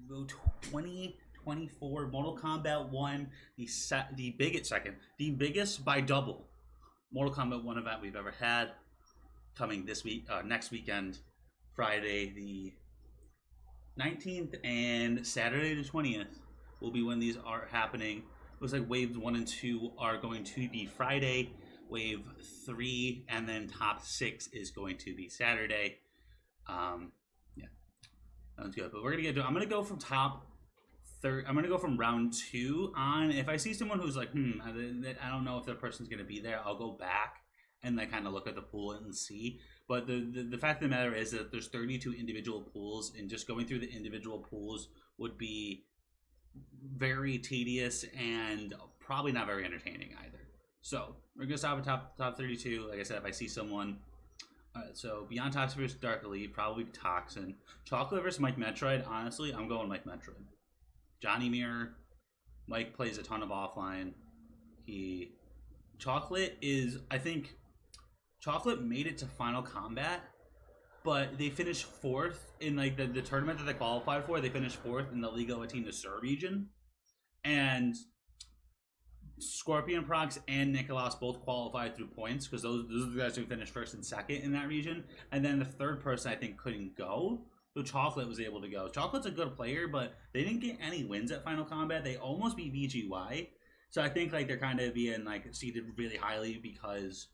go 2024 Mortal Kombat 1, the biggest by double Mortal Kombat 1 event we've ever had, coming this week, next weekend, Friday the 19th and Saturday the 20th will be when these are happening. Looks like waves 1 and 2 are going to be Friday. Wave 3 and then top 6 is going to be Saturday. Yeah, sounds good. But we're gonna get to. I'm gonna go from top third. I'm gonna go from round 2 on. If I see someone who's like, I don't know if that person's gonna be there, I'll go back and like kind of look at the pool and see. But the fact of the matter is that there's 32 individual pools, and just going through the individual pools would be very tedious and probably not very entertaining either. So we're gonna stop at top 32. Like I said, if I see someone. So Beyond Toxin versus Dark Elite, probably Toxin. Chocolate versus Mike Metroid. Honestly, I'm going Mike Metroid. Johnny Mirror. Mike plays a ton of offline. Chocolate is, I think, Chocolate made it to Final Combat, but they finished 4th in like the tournament that they qualified for. They finished 4th in the Liga Latina Sur region, and Scorpion Prox and Nicholas both qualified through points because those are the guys who finished 1st and 2nd in that region. And then the 3rd person I think couldn't go, so Chocolate was able to go. Chocolate's a good player, but they didn't get any wins at Final Combat. They almost beat VGY, so I think like they're kind of being like seeded really highly because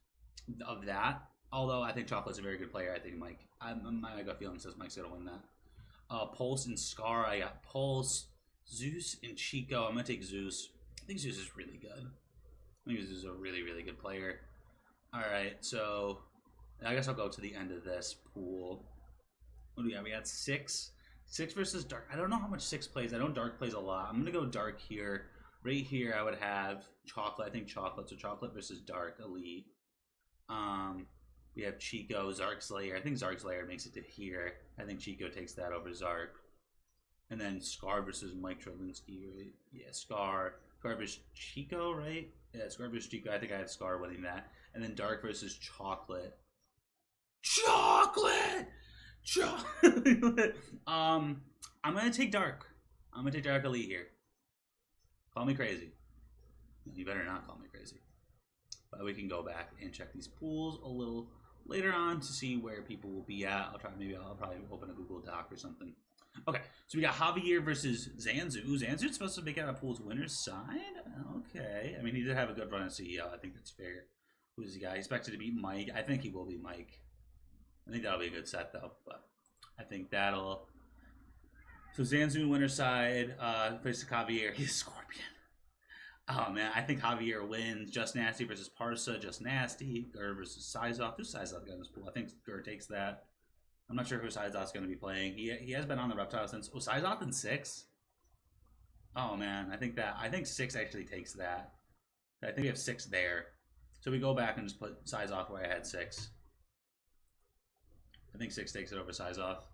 of that. Although I think Chocolate's a very good player. I think Mike. My gut feeling says Mike's gonna win that. Pulse and Scar. I got Pulse, Zeus, and Chico. I'm gonna take Zeus. I think Zeus is really good. I think Zeus is a really, really good player. Alright, so I guess I'll go to the end of this pool. What do we got? We got 6. 6 versus Dark. I don't know how much 6 plays. I know Dark plays a lot. I'm going to go Dark here. Right here I would have Chocolate. I think Chocolate. So Chocolate versus Dark Elite. We have Chico, Zark Slayer. I think Zark Slayer makes it to here. I think Chico takes that over Zark. And then Scar versus Mike Trelinsky, right? Yeah, Scar versus Chico, right? Yeah, Scar versus Chico. I think I have Scar winning that. And then Dark versus Chocolate. Chocolate! I'm gonna take Dark. I'm gonna take Dark Elite here. Call me crazy. You better not call me crazy. But we can go back and check these pools a little later on to see where people will be at. I'll probably open a Google Doc or something. Okay, so we got Javier versus Zanzu. Zanzu's supposed to make out a pool's winner's side? Okay. I mean, he did have a good run at CEO. I think that's fair. Who's the guy? He's expected to beat Mike. I think he will beat Mike. I think that'll be a good set, though. But I think that'll... So Zanzu winner's side versus Javier. He's Scorpion. Oh, man. I think Javier wins. Just Nasty versus Parsa. Just Nasty. Gur versus Sizoff. Who's Sizoff got in this pool? I think Gur takes that. I'm not sure who Sizoff's going to be playing. He has been on the Reptile since... Oh, Sizoff in 6? Oh, man. I think 6 actually takes that. I think we have 6 there. So we go back and just put Sizoff where I had 6. I think 6 takes it over Sizoff.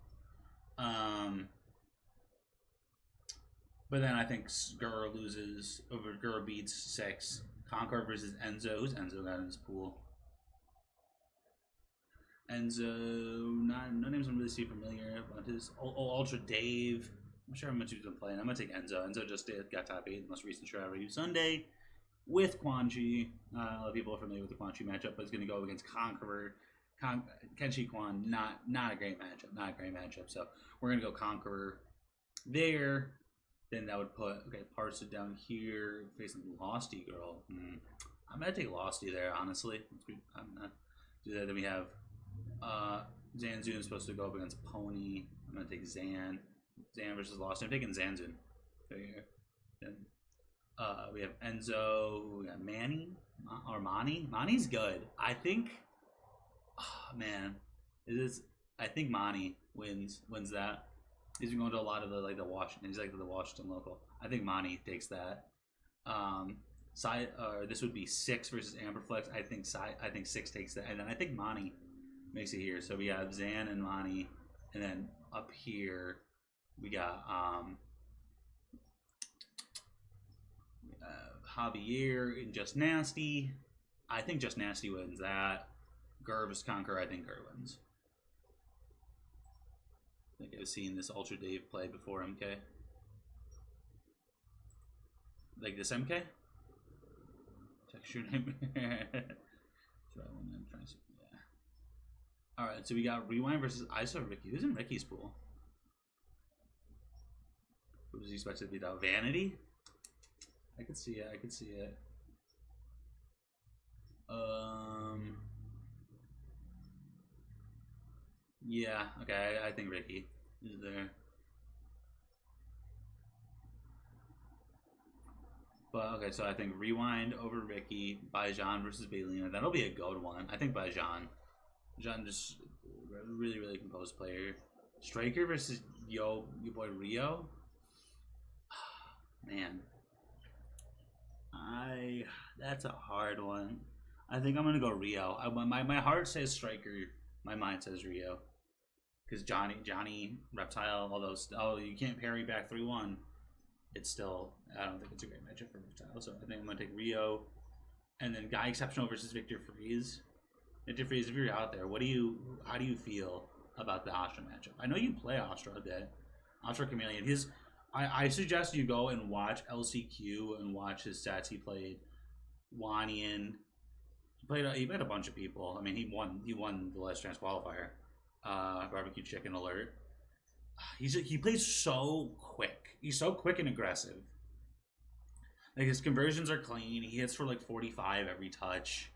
But then I think Gur loses over Gur beats 6. Conquer versus Enzo. Who's Enzo got in this pool? Enzo, no names I'm really see familiar. But his Ultra Dave. I'm sure how much he's been playing. I'm gonna take Enzo. Enzo just got top 8 in the most recent Shroud Review Sunday with Quan Chi. A lot of people are familiar with the Quan Chi matchup, but he's gonna go against Conqueror. Kenshi Quan, not a great matchup. So we're gonna go Conqueror there. Then that would put Parse it down here facing Losty Girl. I'm gonna take Losty there, honestly. I'm not do that. Then we have Zanzun is supposed to go up against Pony. I'm gonna take Zan versus Losty. I'm taking Zanzun there. Then we have Enzo. We got Manny or Mani. Mani's good. I think. Oh, man, I think Mani wins that. He's been going to a lot of the Washington. He's like the Washington local. I think Mani takes that. This would be 6 versus Amperflex. I think 6 takes that, and then I think Mani makes it here. So we have Zan and Mani, and then up here we got Javier and Just Nasty. I think Just Nasty wins that. Gur versus Conquer. I think Gur wins. I think I've seen this Ultra Dave play before, MK. Like this MK? Texture name. So I'm trying to see. Yeah. Alright, so we got Rewind versus ISO Ricky. Who's in Ricky's pool? Who was he expected to be though? Vanity? I could see it, I could see it. Yeah, okay, I think Ricky is there. But okay, so I think Rewind over Ricky, Bajan versus Baylina. That'll be a good one. I think Bajan. Bajan just really, really composed player. Striker versus your boy Rio. Man, that's a hard one. I think I'm gonna go Rio. My heart says Striker. My mind says Rio. Because Johnny Reptile, although you can't parry back 3-1. It's still, I don't think it's a great matchup for Reptile. So I think I'm gonna take Rio, and then Guy Exceptional versus Victor Freeze. Victor Freeze, if you're out there, how do you feel about the Astra matchup? I know you play Astra a bit. Astra Chameleon. I suggest you go and watch LCQ and watch his stats. He played Wanian. He played a bunch of people. I mean, he won the Last Chance qualifier. Barbecue Chicken Alert. He plays so quick. He's so quick and aggressive. Like his conversions are clean. He hits for like 45 every touch.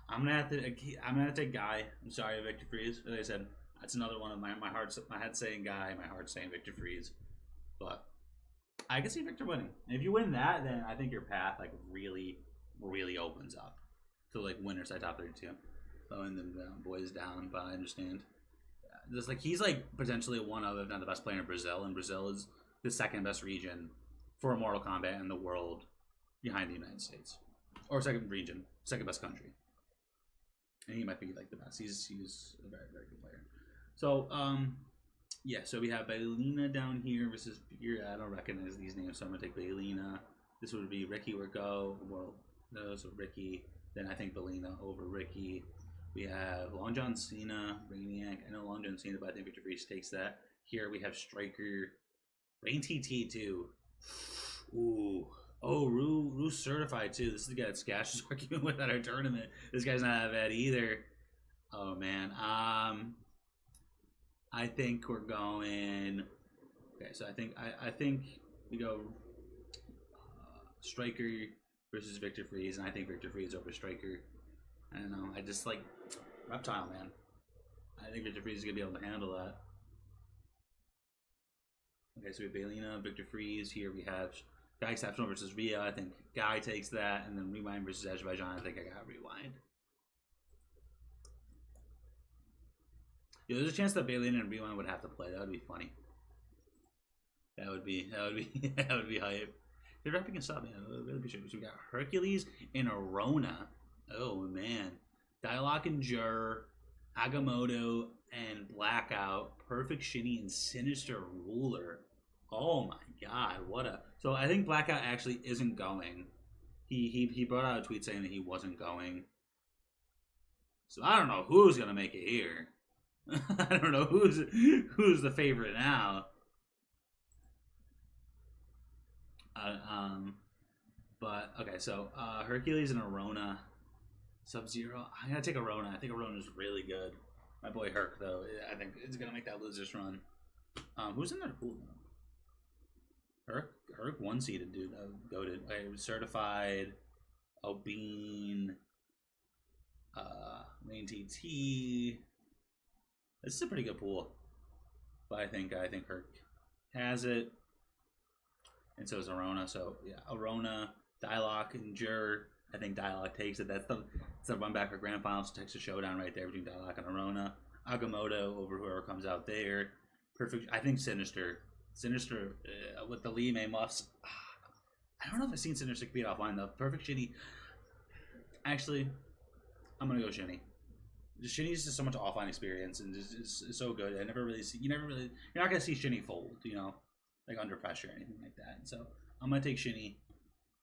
I'm gonna have to take Guy. I'm sorry, Victor Freeze. As I said, that's another one of my head's saying Guy, my heart's saying Victor Freeze. But I can see Victor winning. And if you win that, then I think your path like really, really opens up to like winner side top 32. Slowing them down, boys down. But I understand. Just like he's like potentially one of, if not the best player in Brazil, and Brazil is the second best region for Mortal Kombat in the world, behind the United States, or second region, second best country. And he might be like the best. He's a very, very good player. So yeah. So we have Baylina down here versus here. I don't recognize these names, so I'm gonna take Baylina. This would be Ricky or Go. Well, no, so Ricky. Then I think Baylina over Ricky. We have Long John Cena, Brainiac. I know Long John Cena, but I think Victor Freeze takes that. Here we have Striker, Rain TT too. Ooh. Oh, Rue certified too. This is the guy that Skash is working with at our tournament. This guy's not that bad either. Oh man. I think we're going. Okay, so I think we go Striker versus Victor Freeze, and I think Victor Freeze over Striker. I don't know. I just like Reptile, man. I think Victor Freeze is gonna be able to handle that. Okay, so we have Baylina, Victor Freeze. Here we have Guy Exceptional versus Rio. I think Guy takes that, and then Rewind versus Azerbaijan. I think I got Rewind. Yeah, there's a chance that Baylina and Rewind would have to play. That would be funny. That would be hype. They're wrapping us up, man. I really appreciate it. So we got Hercules and Arona. Oh man, Dialogue and Jur, Agamotto and Blackout, Perfect Shinny and Sinister Ruler. Oh my god, what a... So I think Blackout actually isn't going. He brought out a tweet saying that he wasn't going. So I don't know who's gonna make it here. I don't know who's the favorite now. But okay, so Hercules and Arona. Sub-Zero. I'm gonna take Arona. I think Arona's really good. My boy Herc, though, I think is gonna make that losers run. Who's in that pool though? Herc one-seeded dude. Goated. Certified. Albine. Main TT. This is a pretty good pool. But I think Herc has it. And so is Arona. So yeah, Arona, Dialogue, and Jur. I think Dialogue takes it. That's the run back for Grand Finals. Texas Showdown right there between Dialogue and Arona. Agamotto over whoever comes out there. Perfect. I think Sinister with the Lee May muffs. I don't know if I've seen Sinister beat offline though. Perfect Shinny. Actually, I'm gonna go Shinny. Shinny's just so much offline experience and is so good. I never really see. You're not gonna see Shinny fold. You know, like under pressure or anything like that. And so I'm gonna take Shinny.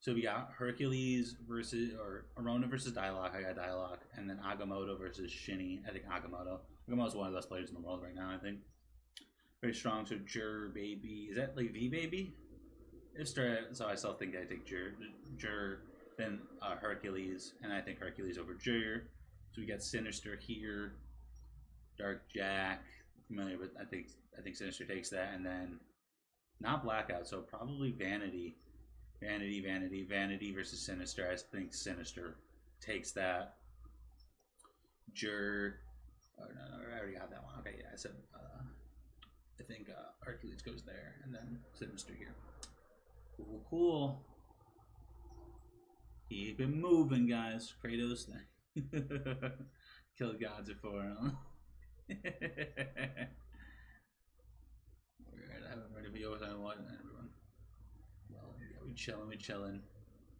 So we got Hercules or Arona versus Dialogue. I got Dialogue. And then Agamotto versus Shinny. I think Agamotto. Agamotto's one of the best players in the world right now, I think. Very strong. So Jur Baby. Is that like V Baby? So I still think I take Jur, then Hercules, and I think Hercules over Jur. So we got Sinister here, Dark Jack. Familiar with? I think Sinister takes that, and then not Blackout. So probably Vanity, Vanity versus Sinister. I think Sinister takes that. Jur. Oh no, I already got that one. Okay, yeah, I said. I think Hercules goes there, and then Sinister here. Cool. Keep it moving, guys. Kratos killed gods before. Huh? Alright, I haven't ready for yours. I want everyone. Well, yeah, we chilling.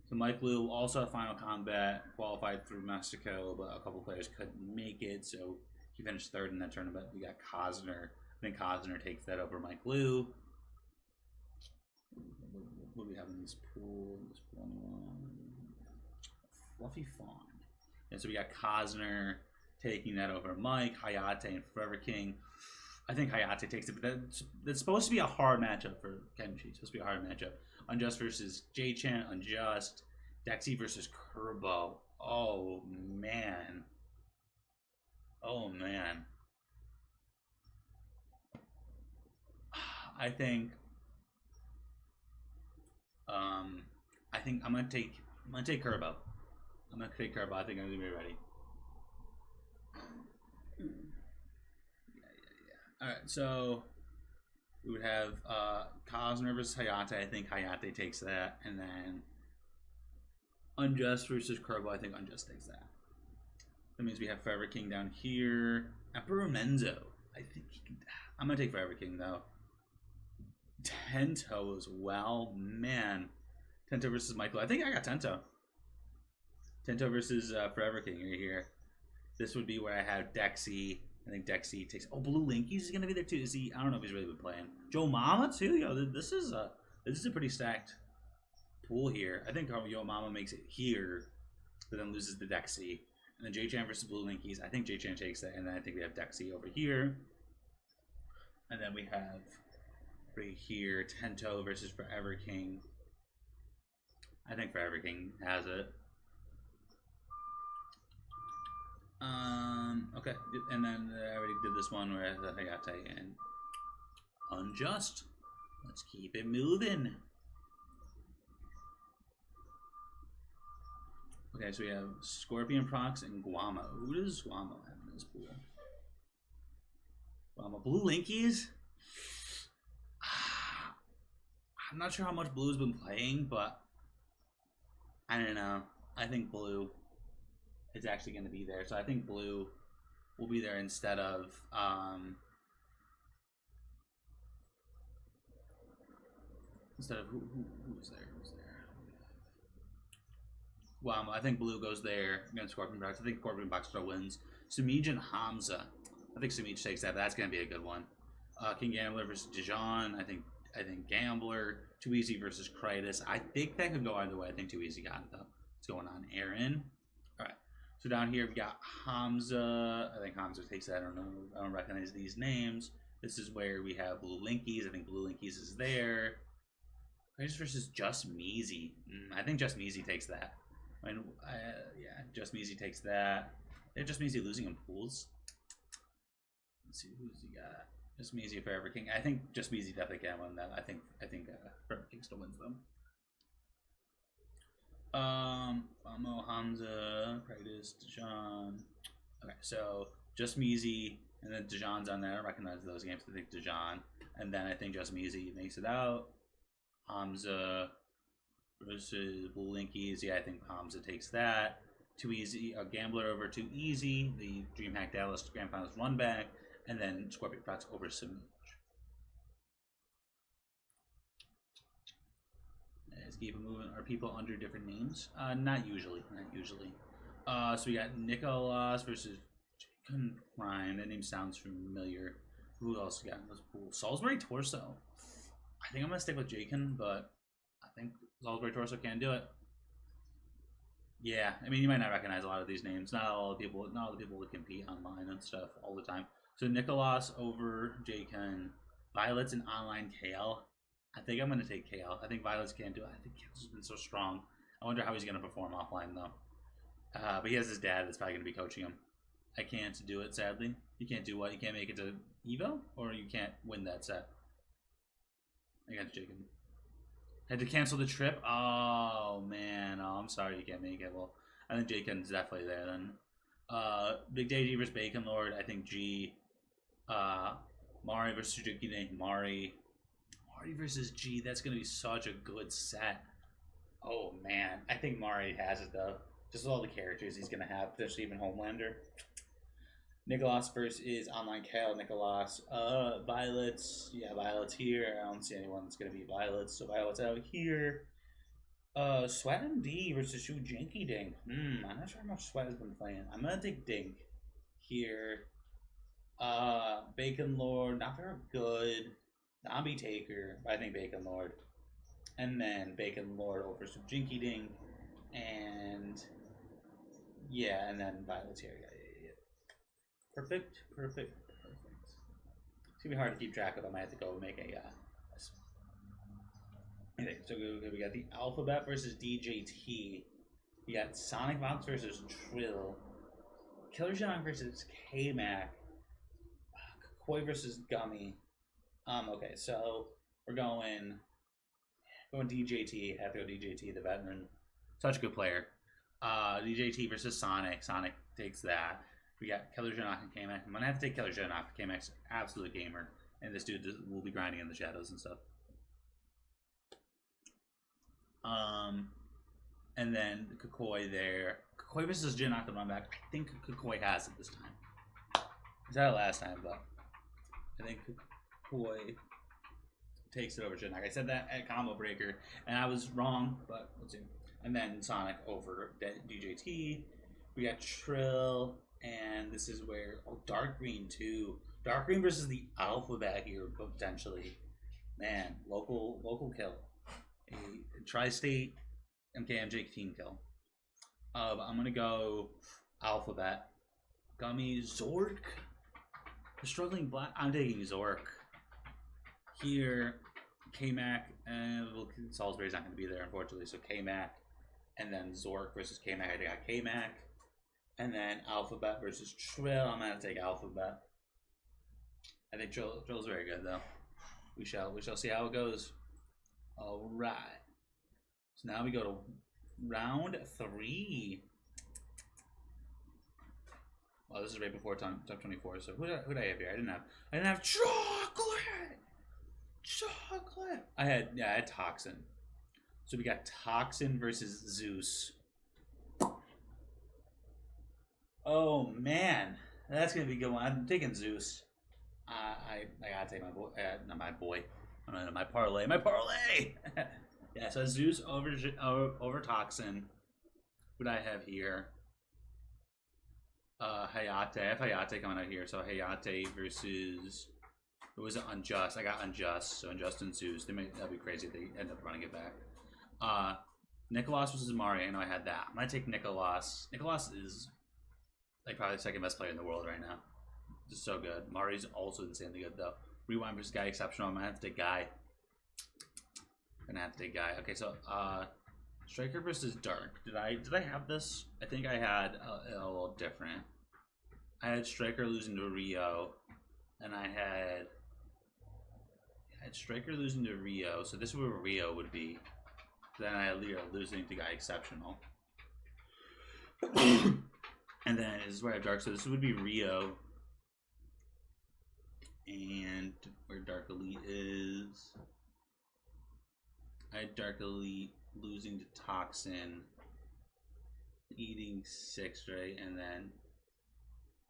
So Mike Liu also had Final Combat, qualified through Mexico, but a couple players couldn't make it, so he finished third in that tournament. We got Cosner. I think Cosner takes that over Mike Liu. What do we have in this pool? Fluffy Fawn. And so we got Cosner taking that over Mike, Hayate, and Forever King. I think Hayate takes it, but that's supposed to be a hard matchup for Kenshi. It's supposed to be a hard matchup. Unjust versus J-Chan, Unjust. Dexy versus Kerbo. Oh, man. I think I'm gonna take Kerbo. I think I'm gonna be ready. Yeah. Alright, so we would have Cosner versus Hayate. I think Hayate takes that, and then Unjust versus Kerbo. I think Unjust takes that. That means we have Forever King down here. Emperor Menzo. I think he can. I'm gonna take Forever King though. Tento as well, man. Tento versus Michael. I think I got Tento. Tento versus Forever King right here. This would be where I have Dexy. I think Dexy takes. Oh, Blue Linkies is gonna be there too. Is he? I don't know if he's really been playing. Joe Mama too. Yo, this is a pretty stacked pool here. I think Yo Mama makes it here, but then loses the Dexy. And then J-Chan versus Blue Linkies. I think J-Chan takes that, and then I think we have Dexy over here. And then we have right here Tento versus Forever King. I think Forever King has it. Okay, and then I already did this one where I have Hayate and Unjust. Let's keep it moving. Okay, so we have Scorpion Prox and Guamo. Who does Guamo have in this pool? Guamo. Blue Linkies? I'm not sure how much Blue's been playing, but I don't know. I think Blue is actually going to be there. So I think Blue will be there instead of who's there? Who's there? Well, I think Blue goes there against Scorpion Box. I think Scorpion Box still wins. Sumij and Hamza. I think Sumij takes that. That's going to be a good one. King Gambler versus Dijon. I think Gambler. Too Easy versus Kratos. I think that could go either way. I think Too Easy got it though. What's going on, Aaron? All right. So down here we got Hamza. I think Hamza takes that. I don't know. I don't recognize these names. This is where we have Blue Linkies. I think Blue Linkies is there. Kratos versus Just Measy. I think Just Measy takes that. Yeah, Just Measy takes that. Yeah, Just Measy losing in pools. Let's see who's he got. Just Measy, Forever King. I think Just Measy definitely can win that. I think Forever King still wins them. Famo, Hamza, Kratos, Dijon. Okay, so Just Measy, and then Dijon's on there. I don't recognize those games. I think Dijon, and then I think Just Measy makes it out. Hamza versus Blue Linkies. Yeah, I think Hamza takes that. Too Easy, a Gambler over Too Easy. The DreamHack Dallas Grand Finals run back. And then Scorpion Prox over Sumij. Let's keep it moving. Are people under different names? Not usually. So we got Nicholas versus Jacob Ryan. That name sounds familiar. Who else we got in this pool? Salisbury Torso. I think I'm gonna stick with Jacob, but I think Salisbury Torso can do it. Yeah, I mean you might not recognize a lot of these names. Not all the people that compete online and stuff all the time. So Nicholas over Jacob. Violet's an online KL. I think I'm going to take Kale. I think Violet's can't do it. I think Kale's been so strong. I wonder how he's going to perform offline, though. But he has his dad that's probably going to be coaching him. I can't do it, sadly. You can't do what? You can't make it to Evo? Or you can't win that set? Against Jacob. Had to cancel the trip? Oh, man. Oh, I'm sorry you can't make it. Well, I think Jacob's definitely there, then. Big Day G versus Bacon Lord. I think G. Mari versus Suzuki Dink. Mari versus G. That's going to be such a good set. Oh, man. I think Mari has it, though. Just with all the characters he's going to have. Potentially even Homelander. Nicholas versus Online Kale. Nicholas. Violet's. Yeah, Violet's here. I don't see anyone that's going to be Violet's. So Violet's out here. Sweat MD versus Shu Jinky Dink. I'm not sure how much Sweat has been playing. I'm going to take Dink here. Bacon Lord. Not very good. Zombie Taker. I think Bacon Lord. And then Bacon Lord over some Jinky Dink. And yeah, and then Violet's here. Yeah. Perfect. It's gonna be hard to keep track of. I might have to go make a. Anyway, so we got the Alphabet versus DJT. We got SonicFox versus Trill. Killer John versus K-Mac. Koi versus Gummy. Okay, so we're going DJT. I have to go DJT, the veteran. Such a good player. DJT versus Sonic. Sonic takes that. We got Killer Janak and K-Mac. I'm gonna have to take Killer Janak. K-Mac's an absolute gamer, and this dude will be grinding in the shadows and stuff. And then Kukoi there. Kukoi versus Janak the run back. I think Kukoi has it this time. He's had it last time, but I think Kukoi takes it over Janak. I said that at Combo Breaker, and I was wrong, but let's see. And then Sonic over DJT. We got Trill, and this is where Dark Green too. Dark Green versus the Alphabet here potentially. Man, local kill. A Tri-State MKMJ team kill. I'm gonna go Alphabet. Gummy Zork. The struggling black. I'm taking Zork. Here, K-Mac, and Salisbury's not gonna be there unfortunately. So K-Mac, and then Zork versus K-Mac. I got K-Mac, and then Alphabet versus Trill. I'm gonna take Alphabet. I think Trill's very good though. We shall see how it goes. All right. So now we go to round 3. Well, this is right before top 24. So who did I have here? I didn't have chocolate. I had Toxin. So we got Toxin versus Zeus. Oh man, that's gonna be a good one. I'm taking Zeus. I gotta take my boy. Not my boy. My parlay. Yeah, so Zeus over Toxin. What do I have here? Hayate. I have Hayate coming out here. So Hayate versus. It was Unjust. I got Unjust. So Unjust and Zeus. That'd be crazy if they end up running it back. Nicholas versus Mari. I know I had that. I'm gonna take Nicholas. Nicholas is like probably the second best player in the world right now. Just so good. Mari's also insanely good though. Rewind versus Guy exceptional. I'm gonna have to take Guy. Okay, so Striker versus Dark. Did I have this? I think I had a little different. I had Striker losing to Rio, and I had Striker losing to Rio. So this is where Rio would be. Then I had Leo losing to Guy exceptional. And then this is where I have Dark. So this would be Rio. And where Dark Elite is. I had Dark Elite losing to Toxin. Eating 6, right? And then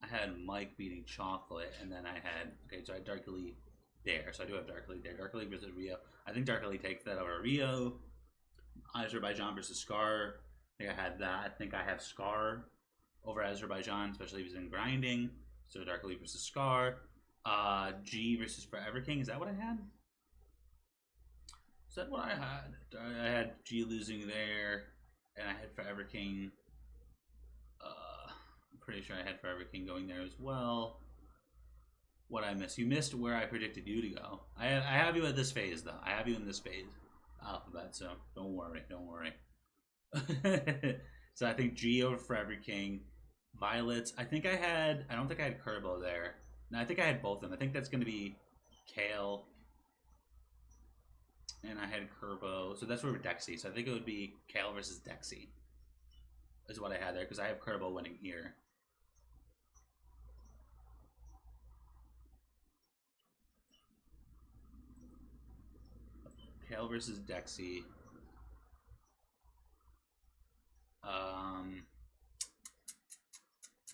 I had Mike beating Chocolate. And then I had, okay, so I had Dark Elite there. So I do have Dark Elite there. Dark Elite versus Rio. I think Dark Elite takes that over Rio. Azerbaijan versus Scar. I think I had that. I think I have Scar over Azerbaijan, especially if he's been grinding. So Dark Elite versus Scar. G versus Forever King. Is that what I had? Is that what I had? I had G losing there, and I had Forever King. I'm pretty sure I had Forever King going there as well. what I missed. You missed where I predicted you to go. I have you at this phase though. I have you in this phase alphabet, so don't worry, don't worry. So I think G over Forever King, Violets. I don't think I had Kerbo there. No, I think I had both of them. I think that's gonna be Kale. And I had Kerbo. So that's where we're Dexy. So I think it would be Kale versus Dexy. Is what I had there, because I have Kerbo winning here. Kale versus Dexy.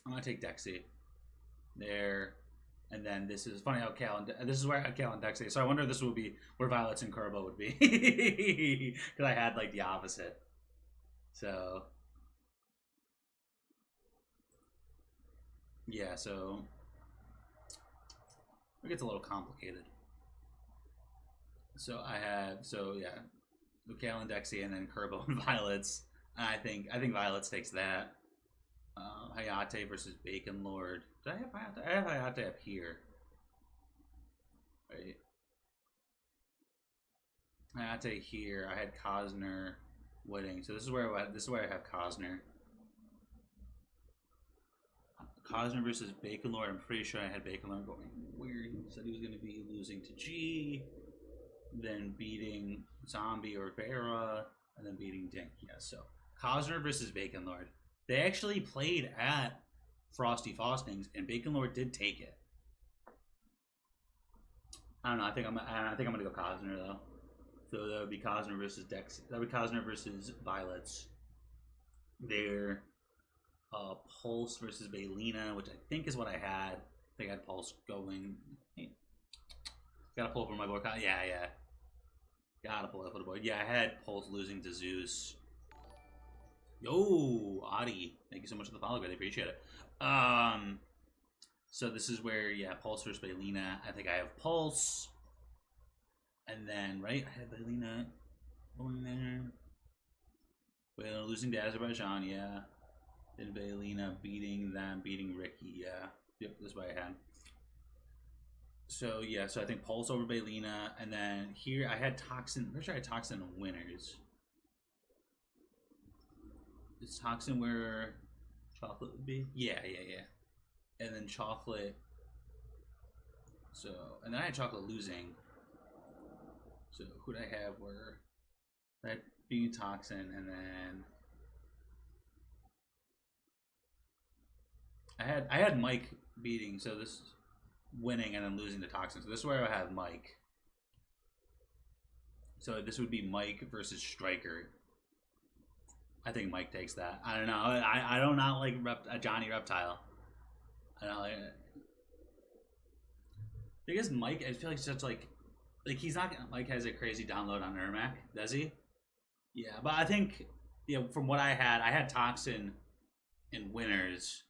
I'm gonna take Dexy there, and then this is funny how Kale and this is where I had Kale and Dexy. So I wonder if this would be where Violets and Kerbo would be, because I had like the opposite. So yeah, so it gets a little complicated. So I had yeah, Kale and Dexy, and then Kerbo and Violets. I think Violets takes that. Hayate versus Bacon Lord. Did I have Hayate? I have Hayate up here. Right. Hayate here. I had Cosner winning. So this is where I have Cosner. Cosner versus Bacon Lord. I'm pretty sure I had Bacon Lord going weird. He said he was going to be losing to G, then beating Zombie or Vera, and then beating Dink. Yeah, so Cosner versus Bacon Lord. They actually played at Frosty Faustings, and Bacon Lord did take it. I don't know. I think I'm gonna go Cosner though. So that would be Cosner versus Dex. That would be Cosner versus Violets. There, Pulse versus Baylina, which I think is what I had. I think I had Pulse going. Hey, gotta pull up for my board. Yeah. Gotta pull up for the board. Yeah, I had Pulse losing to Zeus. Yo, Adi, thank you so much for the follow, I appreciate it. So this is where, yeah, Pulse versus Baylina. I think I have Pulse. And then, right, I had Baylina going there. Baylina losing to Azerbaijan, yeah. Then Baylina beating them, beating Ricky, yeah. Yep, this is what I had. So, yeah, so I think Pulse over Baylina. And then here I had Toxin. I'm pretty sure I had Toxin winners. Is Toxin where Chocolate would be? Yeah. And then Chocolate. So, and then I had Chocolate losing. So, who did I have where that being Toxin, and then I had Mike beating, so this winning and then losing to Toxin. So this is where I have Mike. So this would be Mike versus Striker. I think Mike takes that. I don't know. I do not like Johnny Reptile. I don't like it. Because Mike, I feel like such like he's not. Mike has a crazy download on Ermac, does he? Yeah, but I think from what I had Toxin in winners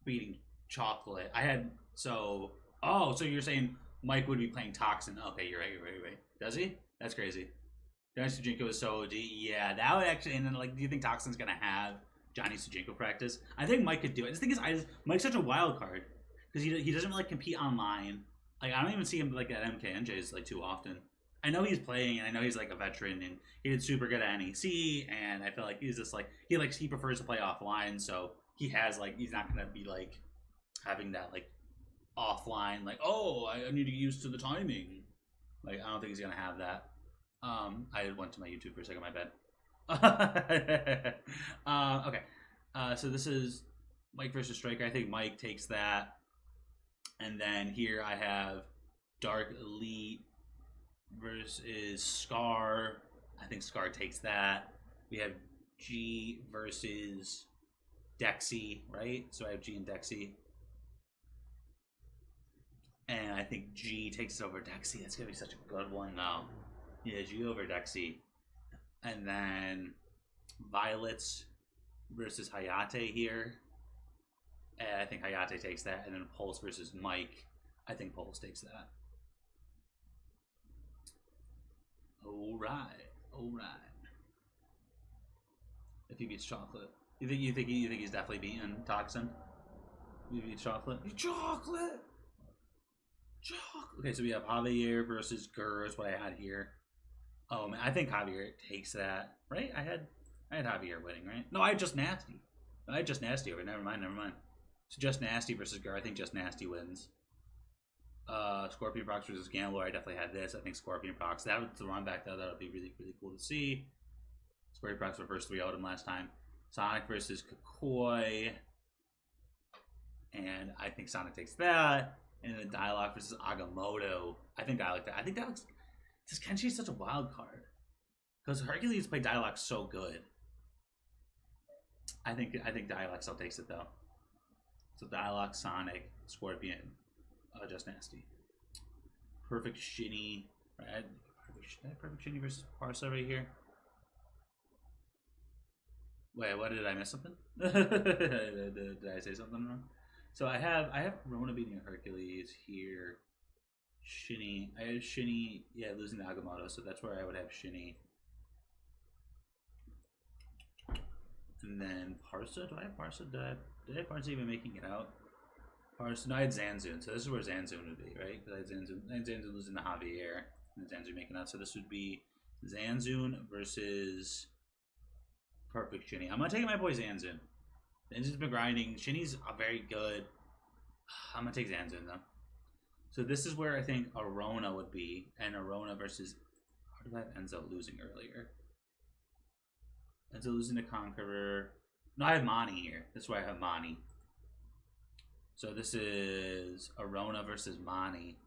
beating Chocolate. I had so you're saying Mike would be playing Toxin? Okay, you're right. Does he? That's crazy. Johnny Sujinko is so OG. Yeah, that would actually. And then, do you think Toxin's gonna have Johnny Sujinko practice? I think Mike could do it. The thing is, Mike's such a wild card because he doesn't really compete online. I don't even see him at MKNJ's too often. I know he's playing, and I know he's a veteran, and he did super good at NEC. And I feel like he's just he prefers to play offline, so he has he's not gonna be having that offline I need to get used to the timing. I don't think he's gonna have that. I went to my YouTube for a second, my bad. Okay. So this is Mike versus Striker. I think Mike takes that. And then here I have Dark Elite versus Scar. I think Scar takes that. We have G versus Dexy, right? So I have G and Dexy. And I think G takes it over Dexy. That's going to be such a good one, though. Yeah, G over Dexy. And then Violets versus Hayate here. And I think Hayate takes that. And then Pulse versus Mike. I think Pulse takes that. All right. If he beats Chocolate. You think he's definitely beating Toxin? He beats Chocolate? Chocolate! Okay, so we have Javier versus Gur is what I had here. Oh man, I think Javier takes that, right? I had Javier winning, right? No, I had Just Nasty. I had Just Nasty over. Never mind. So Just Nasty versus Gur. I think Just Nasty wins. Scorpion Prox versus Gambler. I definitely had this. I think Scorpion Prox. That would run back though. That would be really cool to see. Scorpion Prox reversed 3-0'd him last time. Sonic versus Kakoi. And I think Sonic takes that. And then Dialogue versus Agamotto. I think I like that. I think that looks. This Kenshi's such a wild card. Because Hercules played Dialogue so good. I think Dialogue still takes it though. So Dialogue, Sonic, Scorpion, Just Nasty. Perfect Shinny. Right? Perfect Shinny versus Parsa right here. Wait, what did I miss something? did I say something wrong? So I have Rona beating Hercules here. Shinny. I had Shinny, yeah, losing to Agamotto, so that's where I would have Shinny. And then Parsa. Do I have Parsa? Did I have Parsa even making it out? Parsa. No, I had Zanzun. So this is where Zanzun would be, right? Because I had Zanzun losing to Javier. And Zanzun making out. So this would be Zanzun versus Perfect Shinny. I'm going to take my boy Zanzun. Zanzun's been grinding. Shinny's very good. I'm going to take Zanzun, though. So this is where I think Arona would be. And Arona versus... How did I have Enzo losing earlier? Enzo losing to Conqueror. No, I have Mani here. That's why I have Mani. So this is Arona versus Mani.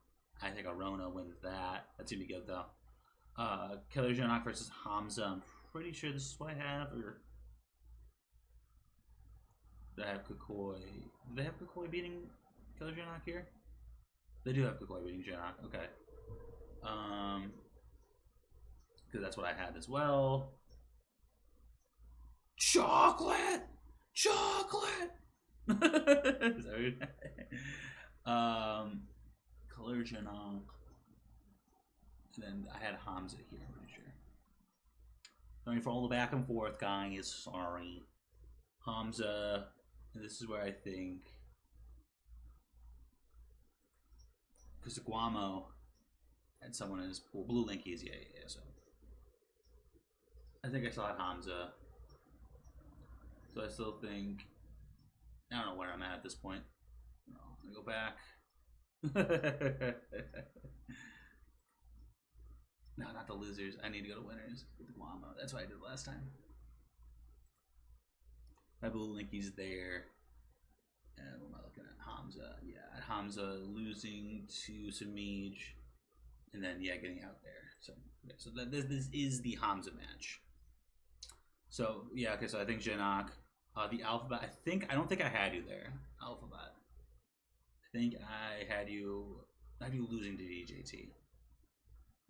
I think Arona wins that. That's going to be good, though. Killer Janok versus Hamza. I'm pretty sure this is what I have. Or do I have Kakoi? Do they have Kakoi beating Killer Janok here? They do have Kakoi beating Janok. Okay. Because that's what I had as well. Chocolate! Sorry. Killer Janok. And then I had Hamza here, I'm pretty sure. Sorry for all the back and forth, guys. Sorry. Hamza. And this is where I think. Because Guamo had someone in his pool. Blue Linkies, yeah. So I think I still had Hamza. So I still think. I don't know where I'm at this point. I'm gonna go back. No, not the losers. I need to go to winners with the Guamo. That's what I did last time. My Blue Linky's there. And what am I looking at? Hamza. Yeah, Hamza losing to Samij. And then, yeah, getting out there. So, yeah, so this is the Hamza match. So, yeah, okay, so I think Janok. The Alphabet. I don't think I had you there. Alphabet. I think I had you losing to DJT.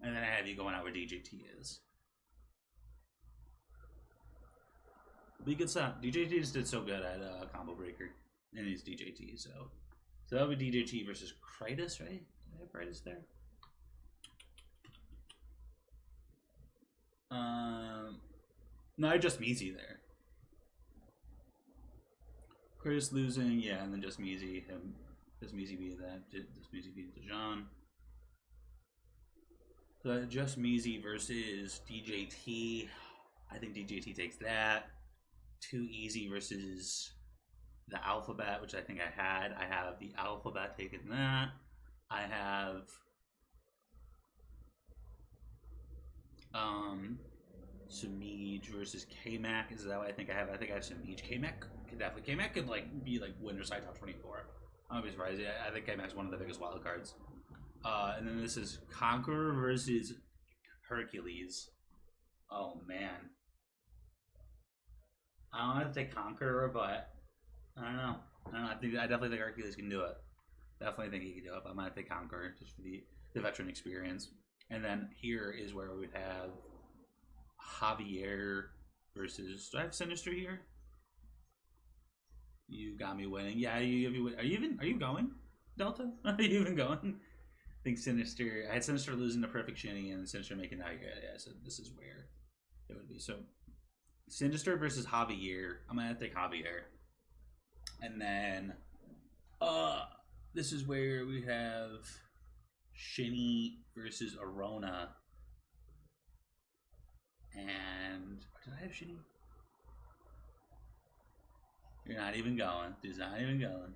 And then I have you going out where DJT is. Be good stuff. DJT just did so good at Combo Breaker. And he's DJT, so that would be DJT versus Kratos, right? Did I have Kratos there? No, I just Meezy there. Kratos losing, yeah, and then just Meezy. Just Meezy beat that. Just Meezy beat Dejan. So just Meezy versus DJT. I think DJT takes that. Too Easy versus the Alphabet, which I think I had. I have the Alphabet taking that. I have Samij versus K-Mac. Is that what I think I have? I think I have Samij. K-Mac could definitely. K-Mac could like be like winner side top 24. I'm be surprised. I think K-Mac's one of the biggest wild cards. And then this is Conqueror versus Hercules. Oh man. I don't have to take Conqueror, but I don't know. I definitely think Hercules can do it. Definitely think he can do it, but I might take Conqueror just for the veteran experience. And then here is where we would have Javier versus. Do I have Sinister here? You got me winning. Yeah, are you going, Delta? Are you even going? I think Sinister. I had Sinister losing to Perfect Shinny and Sinister making that. Yeah, so this is where it would be. So Sinister versus Javier. I'm gonna take Javier. And then this is where we have Shinny versus Arona. And did I have Shinny? You're not even going. Dude's not even going.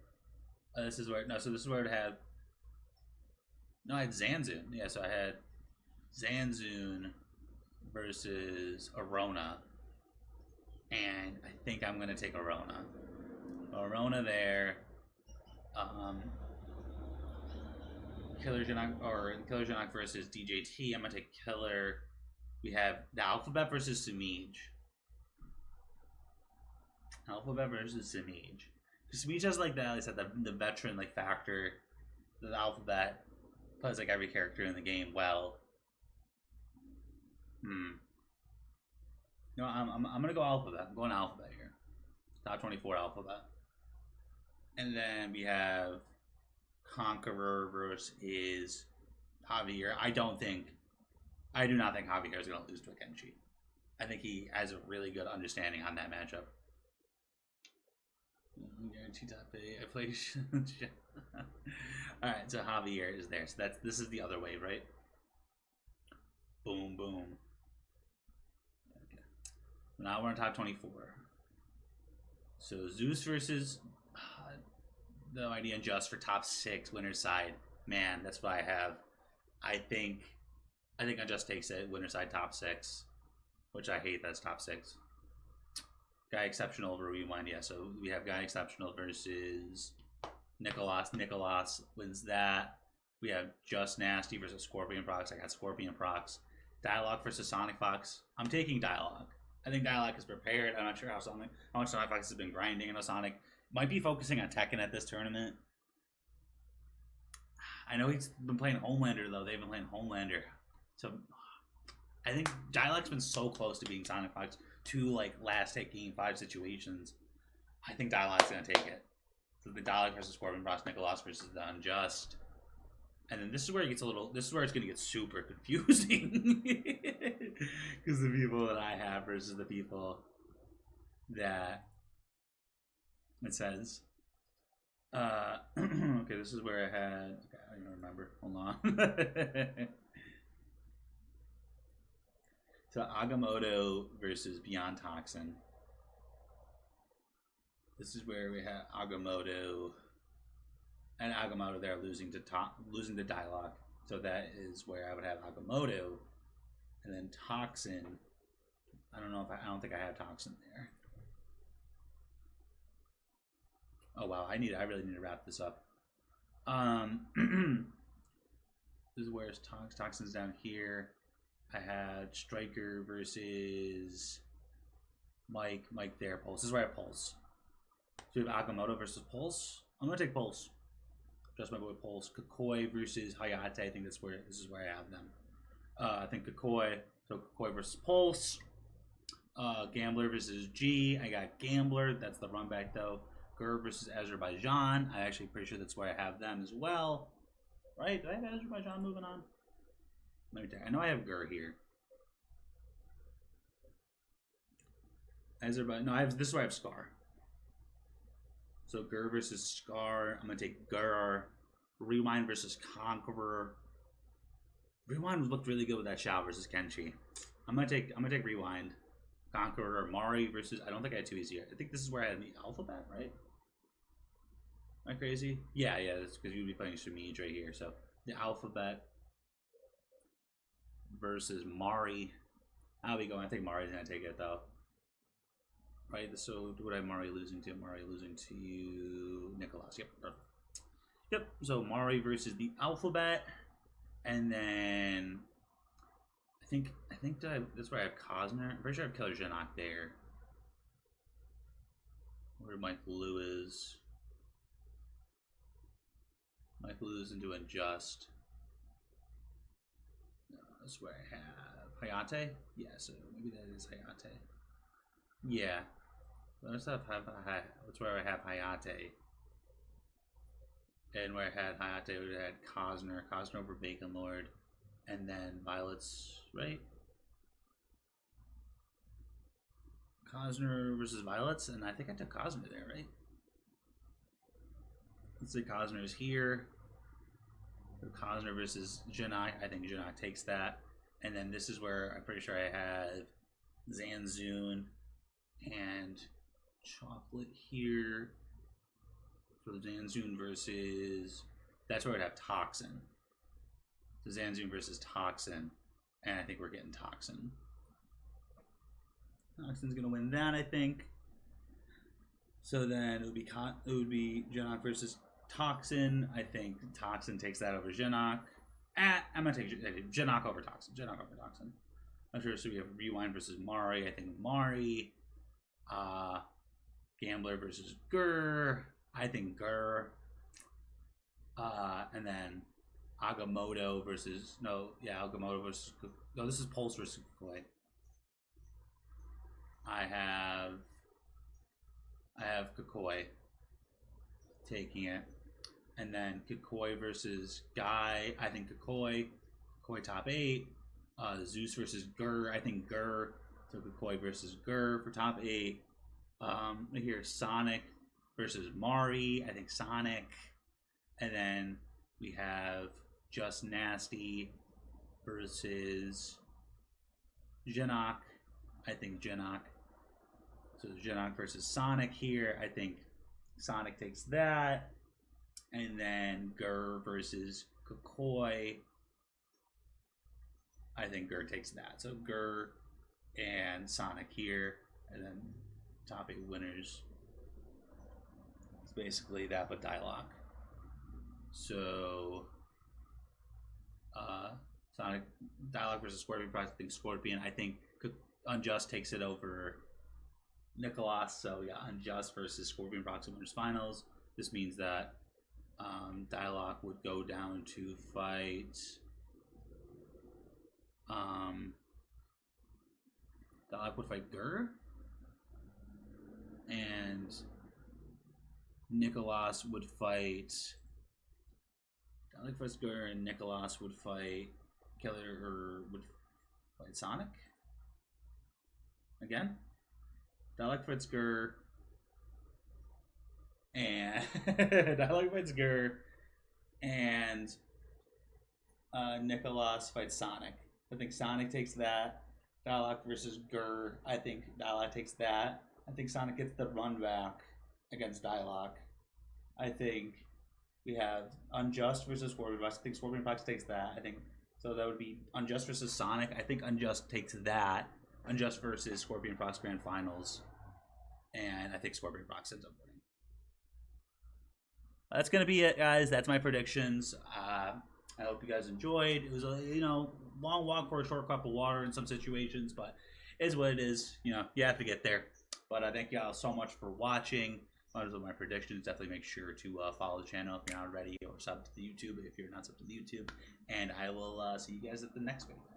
This is where so this is where I'd have. No, I had Zanzun. Yeah, so I had Zanzun versus Arona. And I think I'm gonna take Arona. Arona there. Killer Janak versus DJT. I'm gonna take Killer. We have the Alphabet versus Samij. Alphabet versus Samij. Samij has like that. I said the veteran like factor. The Alphabet plays like every character in the game well. No, I'm gonna go Alphabet. I'm going Alphabet here. Top 24 Alphabet. And then we have Conqueror versus Javier. I do not think Javier is going to lose to Akenchi. I think he has a really good understanding on that matchup. Guarantee top 8. I play. All right, so Javier is there. So this is the other wave, right? Boom, boom. Okay. Now we're on top 24. So Zeus versus the idea just for top 6 winner's side. Man, that's what I have. I think Unjust takes it winner's side top 6, which I hate. That's top 6. Guy Exceptional over Rewind. Yeah, so we have Guy Exceptional versus Nicholas. Nicholas wins that. We have Just Nasty versus Scorpion Prox. I got Scorpion Prox. Dialogue versus SonicFox. I'm taking Dialogue. I think Dialogue is prepared. I'm not sure how much SonicFox has been grinding. I know Sonic might be focusing on Tekken at this tournament. I know he's been playing Homelander, though. They've been playing Homelander. So I think Dialogue's been so close to being SonicFox to like last hit game 5 situations. I think Dialogue's going to take it. So the Dialogue versus Scorpion Prox, Nicholas versus the Unjust. And then this is where it gets this is where it's going to get super confusing. Because the people that I have versus the people that it says. Okay, this is where I had. Okay, I don't even remember. Hold on. So Agamotto versus Beyond Toxin. This is where we have Agamotto. And Agamotto there losing to Dialogue. So that is where I would have Agamotto. And then Toxin. I don't think I have Toxin there. Oh wow, I really need to wrap this up. This is where Toxin's down here. I had Striker versus Mike there. Pulse. This is where I have Pulse. So we have Agamotto versus Pulse. I'm gonna take Pulse. Just my boy Pulse. Kakoi versus Hayate. I think this is where I have them. I think Kakoi. So Kakoi versus Pulse. Gambler versus G. I got Gambler. That's the run back though. Gur versus Azerbaijan. I'm actually pretty sure that's where I have them as well. Right? Did I have Azerbaijan moving on? Let me check. I know I have Gur here. Azerbaijan. No, this is where I have Scar. So Gur versus Scar. I'm gonna take Gur. Rewind versus Conqueror. Rewind looked really good with that Shao versus Kenshi. I'm gonna take Rewind. Conqueror. Mari versus. I don't think I had 2 easy. I think this is where I had the Alphabet, right? Am I crazy? Yeah, that's because you'd be playing Samij right here. So the Alphabet versus Mari. How we going? I think Mari's gonna take it though. Right. So what I have Mari losing to? Mari losing to Nicholas. Yep. Perfect. Yep. So Mari versus the Alphabet, and then I think that's where I have Cosner. I'm pretty sure I have Killer Janak there. Where Mike Lou is. Mike Lou's into Unjust. No, that's where I have Hayate. Yeah, so maybe that is Hayate. Yeah. That's where I have Hayate. And where I had Hayate, we had Cosner over Bacon Lord, and then Violet's, right? Cosner versus Violet's, and I think I took Cosner there, right? Let's say Cosner is here. Cosner versus Janak. I think Janak takes that. And then this is where I'm pretty sure I have Zanzun and Chocolate here for the Zanzun versus... That's where I'd have Toxin. So Zanzun versus Toxin. And I think we're getting Toxin. Toxin's going to win that, I think. So then it would be Janak versus Toxin. I think Toxin takes that over Janak. I'm going to take Janak over Toxin. Janak over Toxin. I'm sure. So we have Rewind versus Mari. I think Mari. Gambler versus Gur. I think Gur. And then Agamotto versus... Agamotto versus... No, this is Pulse versus Kukui. I have Kukui taking it. And then Kukui versus Guy. I think Kukui top 8. Zeus versus Gur. I think Gur. So Kukui versus Gur for top 8. Here, Sonic versus Mari. I think Sonic. And then we have Just Nasty versus Janak. I think Janak. So Janak versus Sonic here. I think Sonic takes that. And then Gur versus Kukui. I think Gur takes that. So Gur and Sonic here. And then top 8 winners. It's basically that, but Dialogue. So Sonic Dialogue versus Scorpion. I think Scorpion. I think Unjust takes it over Nicholas. So yeah, Unjust versus Scorpion Proxy winners finals. This means that Dialogue would go down to fight Dialogue would fight Gur, and Nicholas would fight Dialogue versus Gur, and Nicholas would fight Killer, or would fight Sonic again. Dialogue fights Gur, and Dialogue fights Gur, and Nicholas fights Sonic. I think Sonic takes that. Dialogue versus Gur. I think Dialogue takes that. I think Sonic gets the run back against Dialogue. I think we have Unjust versus Scorpion Fox. I think Scorpion Fox takes that. I think so. That would be Unjust versus Sonic. I think Unjust takes that. Unjust versus Scorpion Fox Grand Finals, and I think Scorpion Fox ends up winning. That's gonna be it, guys. That's my predictions. I hope you guys enjoyed. It was a long walk for a short cup of water in some situations, but it is what it is. You have to get there. But I thank y'all so much for watching. Those are my predictions. Definitely make sure to follow the channel if you're not already, or sub to the YouTube if you're not sub to the YouTube. And I will see you guys at the next video.